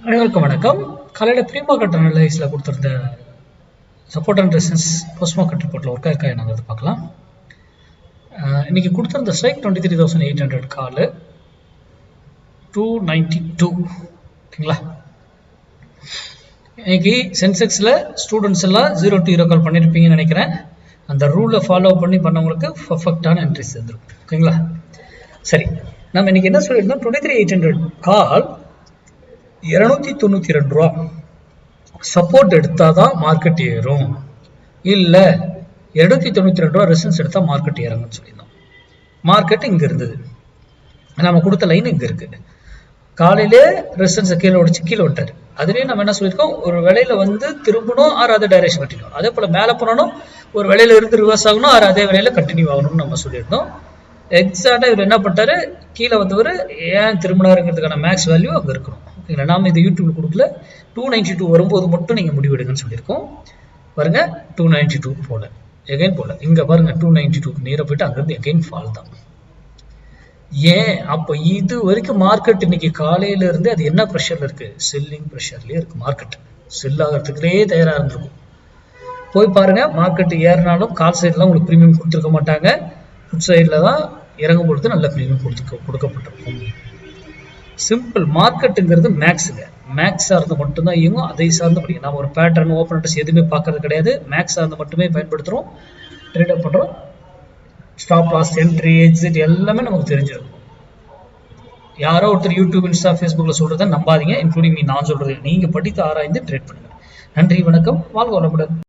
அனைவருக்கும் வணக்கம். காலையில் ப்ரீ மார்க்கெட் அனலைஸில் கொடுத்துருந்த support and resistance post market ரிப்போர்ட்டில் ஒர்க் ஆயிருக்கா என்னங்கிறது பார்க்கலாம். இன்னைக்கு கொடுத்துருந்த ஸ்ட்ரைக் 23,800 கால் 292 ஓகேங்களா. இன்னைக்கு சென்செக்ஸில் ஸ்டூடெண்ட்ஸ் எல்லாம் 0 to 0 கால் பண்ணியிருப்பீங்கன்னு நினைக்கிறேன். அந்த ரூலை ஃபாலோ பண்ணவங்களுக்கு பர்ஃபெக்டான என்ட்ரிஸ் வந்துருக்கும் ஓகேங்களா. சரி, நம்ம இன்னைக்கு என்ன சொல்லியிருந்தோம், 23,800 கால் 292 ரூபா சப்போர்ட் எடுத்தாதான் மார்க்கெட் ஏறும், இல்ல 292 ரூபா ரெசிஸ்டன்ஸ் எடுத்தா மார்க்கெட் ஏறும்னு சொல்லியிருந்தோம். மார்க்கெட் இங்க இருந்தது, நம்ம கொடுத்த லைன் இங்க இருக்கு. காலையிலே ரெசிஸ்டன்ஸை கீழே உடைச்சு கீழே விட்டாரு. அதுலேயே நம்ம என்ன சொல்லியிருக்கோம், ஒரு வேலையில வந்து திரும்பணும் ஆறு அதே டைரக்ஷன் கட்டிடும். அதே போல மேலே போனாலும் ஒரு வேலையில இருந்து ரிவர்ஸ் ஆகணும் ஆறு அதே வேலையில கண்டினியூ ஆகணும்னு நம்ம சொல்லியிருந்தோம். எக்ஸாக்டா இவர் என்ன பண்ணிட்டாரு, கீழே வந்தவர் ஏன் திரும்பினாருங்கிறதுக்கான மேக்ஸ் வேல்யூ அங்கே இருக்கணும் ஓகேங்களா. நாம இது யூடியூப்ல கொடுக்கல, 292 வரும்போது மட்டும் நீங்க முடிவெடுங்கன்னு சொல்லியிருக்கோம். பாருங்க 292 போல எகைன் போல இங்க பாருங்க 292 நேரம் போயிட்டு அங்கிருந்து எகைன் ஃபால் தான். ஏன் அப்ப இது வரைக்கும் மார்க்கெட் இன்னைக்கு காலையில இருந்து அது என்ன ப்ரெஷர்ல இருக்கு, செல்லிங் ப்ரெஷர்லயே இருக்கு. மார்க்கெட் செல் ஆகிறதுக்குள்ளே தயாரா இருந்திருக்கும். போய் பாருங்க, மார்க்கெட் ஏறினாலும் கால் சைட்லாம் உங்களுக்கு ப்ரீமியம் கொடுத்துருக்க மாட்டாங்க, புட் சைடில் தான் இறங்கும் பொழுது நல்ல ப்ரீமியம் கொடுக்கப்பட்டிருக்கும். சிம்பிள். மார்க்கெட்டுங்கிறது மேக்ஸுங்க, மேக்ஸ் சார்ந்து மட்டும்தான் இயங்கும். அதை சார்ந்து படிக்கும். நம்ம ஒரு பேட்டர்ன் ஓப்பனர்ஸ் எதுவுமே பார்க்கறது கிடையாது, மேக்ஸ் சார்ந்து மட்டுமே பயன்படுத்துகிறோம், ட்ரேட் அப் பண்ணுறோம். ஸ்டாப் லாஸ், என்ட்ரி, எக்ஸிட் எல்லாமே நமக்கு தெரிஞ்சிருக்கும். யாரோ ஒருத்தர் யூடியூப், இன்ஸ்டா, ஃபேஸ்புக்கில் சொல்கிறத நம்பாதீங்க, இன்க்ளூடிங் நான் சொல்கிறது. நீங்கள் படித்து ஆராய்ந்து ட்ரேட் பண்ணுங்க. நன்றி, வணக்கம், வாழ்க வளமுடன்.